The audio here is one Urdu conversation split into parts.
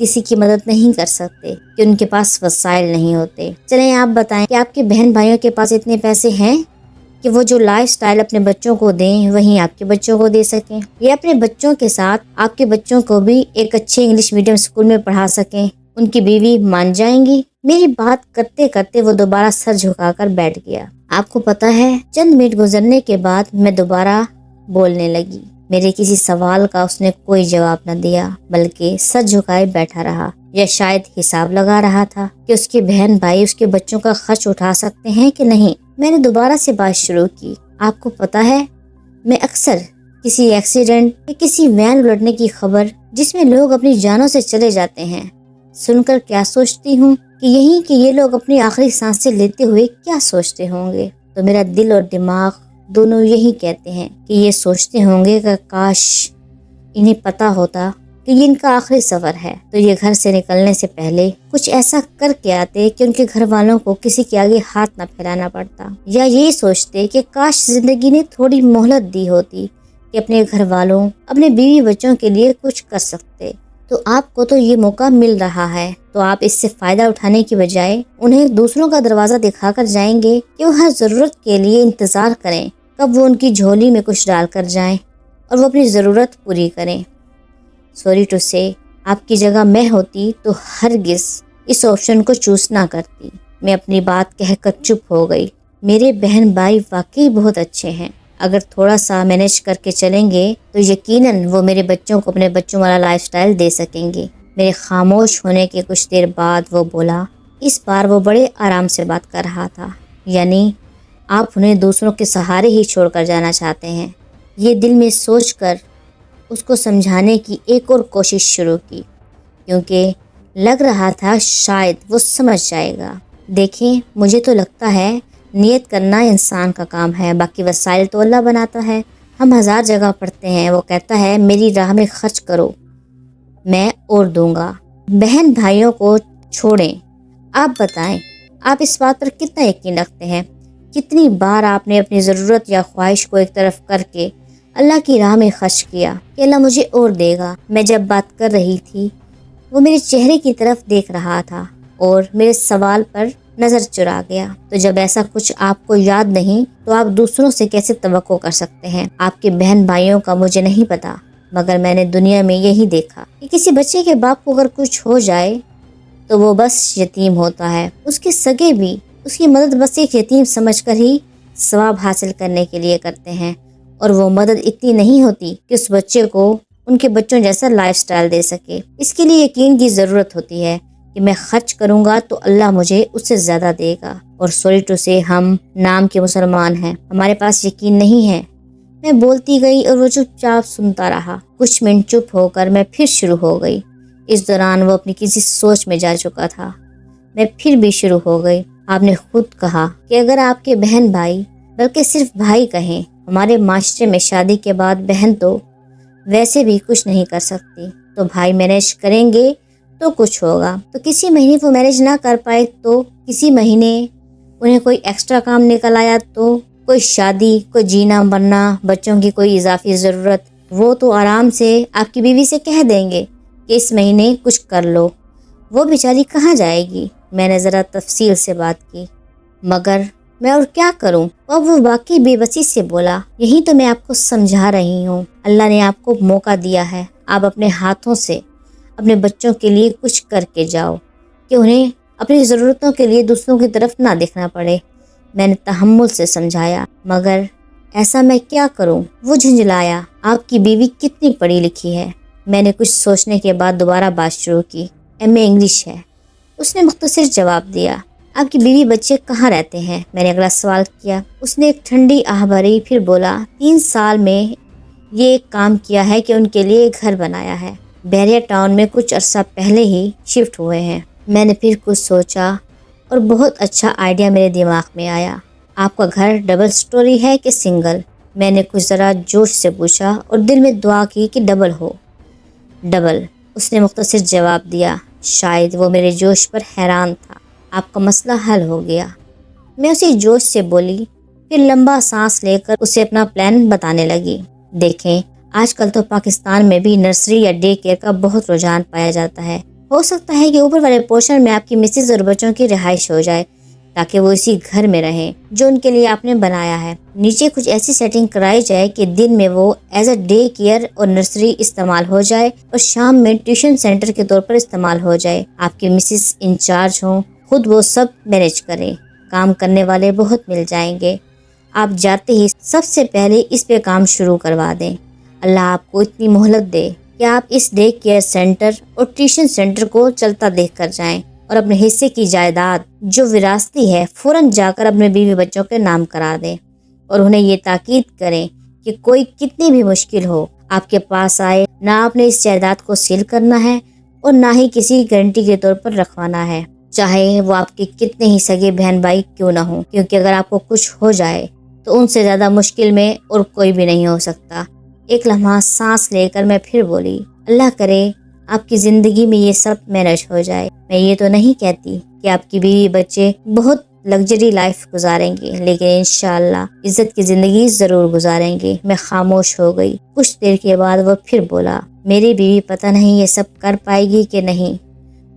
کسی کی مدد نہیں کر سکتے کہ ان کے پاس وسائل نہیں ہوتے۔ چلیں آپ بتائیں کہ آپ کے بہن بھائیوں کے پاس اتنے پیسے ہیں کہ وہ جو لائف سٹائل اپنے بچوں کو دیں وہیں آپ کے بچوں کو دے سکیں، یا اپنے بچوں کے ساتھ آپ کے بچوں کو بھی ایک اچھے انگلش میڈیم اسکول میں پڑھا سکیں، ان کی بیوی مان جائیں گی؟ میری بات کرتے کرتے وہ دوبارہ سر جھکا کر بیٹھ گیا۔ آپ کو پتا ہے چند منٹ گزرنے کے بعد میں دوبارہ بولنے لگی۔ میرے کسی سوال کا اس نے کوئی جواب نہ دیا، بلکہ سر جھکائے بیٹھا رہا، یا شاید حساب لگا رہا تھا کہ اس کے بہن بھائی اس کے بچوں کا خرچ اٹھا سکتے ہیں کہ نہیں۔ میں نے دوبارہ سے بات شروع کی۔ آپ کو پتا ہے میں اکثر کسی ایکسیڈنٹ یا کسی وین الٹنے کی خبر جس میں لوگ اپنی جانوں سے چلے جاتے ہیں سن کر کیا سوچتی ہوں کہ یہ لوگ اپنی آخری سانسیں لیتے ہوئے کیا سوچتے ہوں گے۔ تو میرا دل اور دماغ دونوں یہی کہتے ہیں کہ یہ سوچتے ہوں گے کہ کاش انہیں پتا ہوتا کہ یہ ان کا آخری سفر ہے تو یہ گھر سے نکلنے سے پہلے کچھ ایسا کر کے آتے کہ ان کے گھر والوں کو کسی کے آگے ہاتھ نہ پھیلانا پڑتا، یا یہی سوچتے کہ کاش زندگی نے تھوڑی مہلت دی ہوتی کہ اپنے گھر والوں اپنے بیوی بچوں کے لیے کچھ کر سکتے۔ تو آپ کو تو یہ موقع مل رہا ہے تو آپ اس سے فائدہ اٹھانے کی بجائے انہیں دوسروں کا دروازہ دکھا کر جائیں گے کہ وہ ہر ضرورت کے لیے انتظار کریں کب وہ ان کی جھولی میں کچھ ڈال کر جائیں اور وہ اپنی ضرورت پوری کریں۔ سوری ٹو سے آپ کی جگہ میں ہوتی تو ہرگز اس آپشن کو چوز نہ کرتی۔ میں اپنی بات کہہ کر چپ ہو گئی۔ میرے بہن بھائی واقعی بہت اچھے ہیں، اگر تھوڑا سا مینج کر کے چلیں گے تو یقیناً وہ میرے بچوں کو اپنے بچوں والا لائف سٹائل دے سکیں گے۔ میرے خاموش ہونے کے کچھ دیر بعد وہ بولا۔ اس بار وہ بڑے آرام سے بات کر رہا تھا، یعنی آپ انہیں دوسروں کے سہارے ہی چھوڑ کر جانا چاہتے ہیں۔ یہ دل میں سوچ کر اس کو سمجھانے کی ایک اور کوشش شروع کی، کیونکہ لگ رہا تھا شاید وہ سمجھ جائے گا۔ دیکھیں مجھے تو لگتا ہے نیت کرنا انسان کا کام ہے، باقی وسائل تو اللہ بناتا ہے۔ ہم ہزار جگہ پڑھتے ہیں، وہ کہتا ہے میری راہ میں خرچ کرو میں اور دوں گا۔ بہن بھائیوں کو چھوڑیں، آپ بتائیں آپ اس بات پر کتنا یقین رکھتے ہیں؟ کتنی بار آپ نے اپنی ضرورت یا خواہش کو ایک طرف کر کے اللہ کی راہ میں خرچ کیا کہ اللہ مجھے اور دے گا؟ میں جب بات کر رہی تھی وہ میرے چہرے کی طرف دیکھ رہا تھا اور میرے سوال پر نظر چرا گیا۔ تو جب ایسا کچھ آپ کو یاد نہیں تو آپ دوسروں سے کیسے توقع کر سکتے ہیں؟ آپ کے بہن بھائیوں کا مجھے نہیں پتا، مگر میں نے دنیا میں یہی دیکھا کہ کسی بچے کے باپ کو اگر کچھ ہو جائے تو وہ بس یتیم ہوتا ہے، اس کے سگے بھی اس کی مدد بس ایک یتیم سمجھ کر ہی ثواب حاصل کرنے کے لیے کرتے ہیں، اور وہ مدد اتنی نہیں ہوتی کہ اس بچے کو ان کے بچوں جیسا لائف سٹائل دے سکے۔ اس کے لیے یقین کی ضرورت ہوتی ہے کہ میں خرچ کروں گا تو اللہ مجھے اس سے زیادہ دے گا۔ اور سوری ٹو سے ہم نام کے مسلمان ہیں، ہمارے پاس یقین نہیں ہے۔ میں بولتی گئی اور وہ چپ چاپ سنتا رہا۔ کچھ منٹ چپ ہو کر میں پھر شروع ہو گئی۔ اس دوران وہ اپنی کسی سوچ میں جا چکا تھا۔ میں پھر بھی شروع ہو گئی۔ آپ نے خود کہا کہ اگر آپ کے بہن بھائی، بلکہ صرف بھائی کہیں، ہمارے معاشرے میں شادی کے بعد بہن تو ویسے بھی کچھ نہیں کر سکتی، تو بھائی مینج کریں گے تو کچھ ہوگا۔ تو کسی مہینے وہ مینج نہ کر پائے تو کسی مہینے انہیں کوئی ایکسٹرا کام نکل آیا تو کوئی شادی، کوئی جینا مرنا، بچوں کی کوئی اضافی ضرورت، وہ تو آرام سے آپ کی بیوی سے کہہ دیں گے کہ اس مہینے کچھ کر لو۔ وہ بیچاری کہاں جائے گی؟ میں نے ذرا تفصیل سے بات کی۔ مگر میں اور کیا کروں؟ اب وہ باقی بے بسی سے بولا، یہی تو میں آپ کو سمجھا رہی ہوں، اللہ نے آپ کو موقع دیا ہے، آپ اپنے ہاتھوں سے اپنے بچوں کے لیے کچھ کر کے جاؤ کہ انہیں اپنی ضرورتوں کے لیے دوسروں کی طرف نہ دیکھنا پڑے۔ میں نے تحمل سے سمجھایا، مگر ایسا میں کیا کروں؟ وہ جھنجھلایا، آپ کی بیوی کتنی پڑھی لکھی ہے؟ میں نے کچھ سوچنے کے بعد دوبارہ بات شروع کی۔ ایم اے انگلش ہے، اس نے مختصر جواب دیا۔ آپ کی بیوی بچے کہاں رہتے ہیں؟ میں نے اگلا سوال کیا۔ اس نے ایک ٹھنڈی آہ بھری، پھر بولا، 3 سال میں یہ ایک کام کیا ہے کہ ان کے لیے ایک گھر بنایا ہے، بحریہ ٹاؤن میں کچھ عرصہ پہلے ہی شفٹ ہوئے ہیں۔ میں نے پھر کچھ سوچا اور بہت اچھا آئیڈیا میرے دماغ میں آیا۔ آپ کا گھر ڈبل سٹوری ہے کہ سنگل؟ میں نے کچھ ذرا جوش سے پوچھا اور دل میں دعا کی کہ ڈبل ہو۔ ڈبل، اس نے مختصر جواب دیا۔ شاید وہ میرے جوش پر حیران تھا۔ آپ کا مسئلہ حل ہو گیا، میں اسی جوش سے بولی، پھر لمبا سانس لے کر اسے اپنا پلان بتانے لگی۔ دیکھیں آج کل تو پاکستان میں بھی نرسری یا ڈے کیئر کا بہت رجحان پایا جاتا ہے، ہو سکتا ہے کہ اوپر والے پورشن میں آپ کی مسز اور بچوں کی رہائش ہو جائے تاکہ وہ اسی گھر میں رہیں جو ان کے لیے آپ نے بنایا ہے۔ نیچے کچھ ایسی سیٹنگ کرائی جائے کہ دن میں وہ ایز اے ڈے کیئر اور نرسری استعمال ہو جائے اور شام میں ٹیوشن سینٹر کے طور پر استعمال ہو جائے۔ آپ کی مسز انچارج ہوں، خود وہ سب مینج کریں، کام کرنے والے بہت مل جائیں گے۔ آپ جاتے ہی سب سے پہلے اس پہ کام شروع کروا دیں۔ اللہ آپ کو اتنی مہلت دے کہ آپ اس ڈے کیئر سینٹر اور ٹیوشن سینٹر کو چلتا دیکھ کر جائیں اور اپنے حصے کی جائیداد جو وراثتی ہے فوراً جا کر اپنے بیوی بچوں کے نام کرا دیں اور انہیں یہ تاکید کریں کہ کوئی کتنی بھی مشکل ہو آپ کے پاس آئے، نہ آپ نے اس جائیداد کو سیل کرنا ہے اور نہ ہی کسی گارنٹی کے طور پر رکھوانا ہے، چاہے وہ آپ کے کتنے ہی سگے بہن بھائی کیوں نہ ہوں، کیونکہ اگر آپ کو کچھ ہو جائے تو ان سے زیادہ مشکل میں اور کوئی بھی نہیں ہو سکتا۔ ایک لمحہ سانس لے کر میں پھر بولی، اللہ کرے آپ کی زندگی میں یہ سب مینج ہو جائے۔ میں یہ تو نہیں کہتی کہ آپ کی بیوی بچے بہت لگژری لائف گزاریں گے، لیکن انشاءاللہ عزت کی زندگی ضرور گزاریں گے۔ میں خاموش ہو گئی۔ کچھ دیر کے بعد وہ پھر بولا، میری بیوی پتہ نہیں یہ سب کر پائے گی کہ نہیں،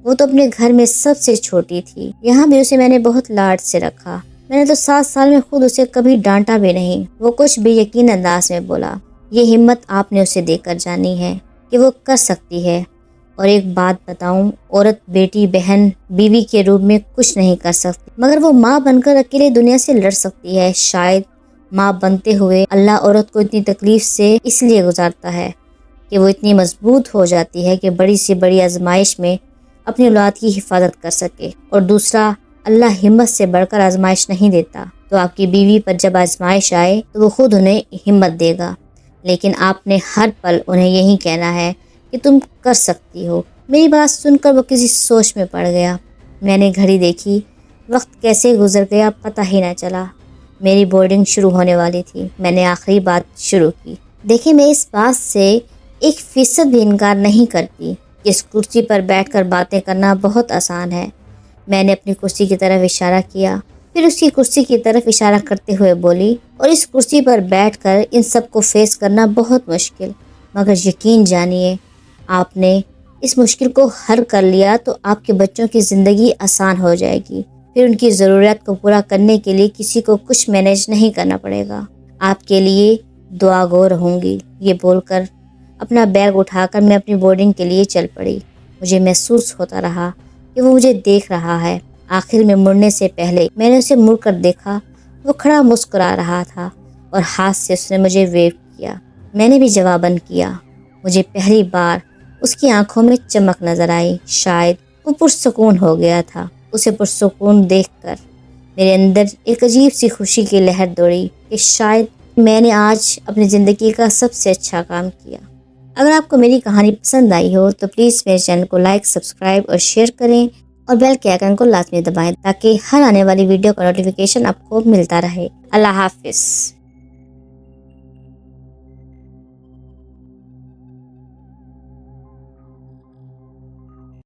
وہ تو اپنے گھر میں سب سے چھوٹی تھی، یہاں بھی اسے میں نے بہت لاڈ سے رکھا، میں نے تو 7 سال میں خود اسے کبھی ڈانٹا بھی نہیں۔ وہ کچھ بے یقین انداز میں بولا، یہ ہمت آپ نے اسے دے کر جانی ہے کہ وہ کر سکتی ہے، اور ایک بات بتاؤں، عورت بیٹی بہن بیوی کے روپ میں کچھ نہیں کر سکتی، مگر وہ ماں بن کر اکیلے دنیا سے لڑ سکتی ہے۔ شاید ماں بنتے ہوئے اللہ عورت کو اتنی تکلیف سے اس لیے گزارتا ہے کہ وہ اتنی مضبوط ہو جاتی ہے کہ بڑی سے بڑی آزمائش میں اپنی اولاد کی حفاظت کر سکے، اور دوسرا اللہ ہمت سے بڑھ کر آزمائش نہیں دیتا، تو آپ کی بیوی پر جب آزمائش آئے تو وہ خود انہیں ہمت دے گا، لیکن آپ نے ہر پل انہیں یہی کہنا ہے کہ تم کر سکتی ہو۔ میری بات سن کر وہ کسی سوچ میں پڑ گیا۔ میں نے گھڑی دیکھی، وقت کیسے گزر گیا پتہ ہی نہ چلا۔ میری بورڈنگ شروع ہونے والی تھی۔ میں نے آخری بات شروع کی، دیکھیں میں اس بات سے 1% بھی انکار نہیں کرتی کہ اس کرسی پر بیٹھ کر باتیں کرنا بہت آسان ہے۔ میں نے اپنی کرسی کی طرف اشارہ کیا، پھر اس کی کرسی کی طرف اشارہ کرتے ہوئے بولی، اور اس کرسی پر بیٹھ کر ان سب کو فیس کرنا بہت مشکل، مگر یقین جانیے آپ نے اس مشکل کو حل کر لیا تو آپ کے بچوں کی زندگی آسان ہو جائے گی، پھر ان کی ضرورت کو پورا کرنے کے لیے کسی کو کچھ مینیج نہیں کرنا پڑے گا۔ آپ کے لیے دعا گو رہوں گی۔ یہ بول کر اپنا بیگ اٹھا کر میں اپنی بورڈنگ کے لیے چل پڑی۔ مجھے محسوس ہوتا رہا کہ وہ مجھے دیکھ رہا ہے۔ آخر میں مڑنے سے پہلے میں نے اسے مڑ کر دیکھا، وہ کھڑا مسکرا رہا تھا اور ہاتھ سے اس نے مجھے ویو کیا۔ میں نے بھی جواباً کیا۔ مجھے پہلی بار اس کی آنکھوں میں چمک نظر آئی، شاید وہ پرسکون ہو گیا تھا۔ اسے پرسکون دیکھ کر میرے اندر ایک عجیب سی خوشی کی لہر دوڑی کہ شاید میں نے آج اپنی زندگی کا سب سے اچھا کام کیا۔ اگر آپ کو میری کہانی پسند آئی ہو تو پلیز میرے چینل کو لائک، سبسکرائب اور شیئر کریں، اور بیل کے آئیکن کو لازمی دبائیں تاکہ ہر آنے والی ویڈیو کا نوٹیفیکیشن آپ کو ملتا رہے۔ اللہ حافظ۔